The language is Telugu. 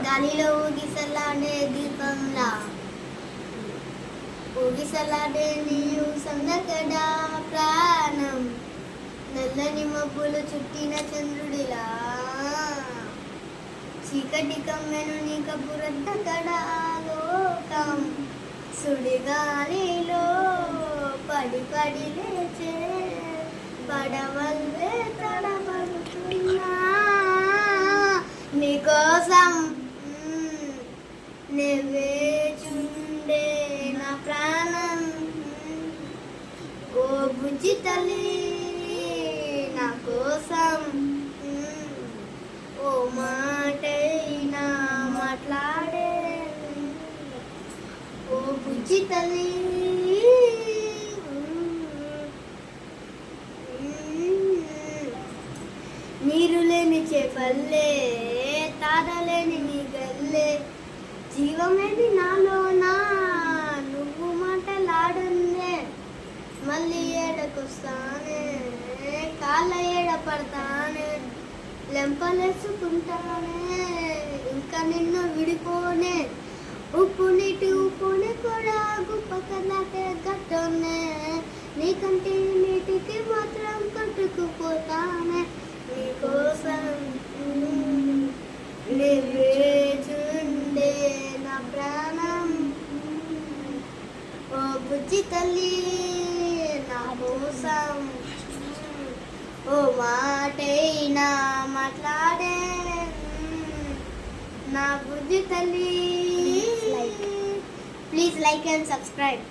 గాలిలో ఊగిసలాడే దీపంలా ఊగిసలాడే నీవు సందకడా ప్రాణం నల్లని మబ్బులు చుట్టిన చంద్రుడిలా చీకటి కమ్మెను నీ కబురద్దకడా లోకం సుడిగాలిలో పడి పడి లేచే పడవల్లే తడబడుతున్నా నీకోసం వేచుండే నా ప్రాణం ఓ బుజ్జి తల్లి నా కోసం ఓ మాటైనా మాట్లాడే ఓ బుజ్జి తల్లి నీరు లేని చేపల్లే తారలేని నీ గల్లే జీవమేది నాలోనా నువ్వు మాటలాడుందే మళ్ళీ ఏడకొస్తానే కాళ్ళ ఏడ పడతానే లెంపలేసుకుంటానే ఇంకా నిన్ను విడిపోనే ఉప్పు నీటి ఉప్పుని కూడా గుప్పకలాటే గట్టనే నీకంటే నీటికి మాత్రం కట్టుకుపోతానే నీకోసం వేచుండే నా ప్రాణం ఓ బుజ్జి తల్లి నా కోసం ఓ మాటైనా మాట్లాడే నా బుజ్జి తల్లి ప్లీజ్ లైక్ అండ్ సబ్స్క్రైబ్.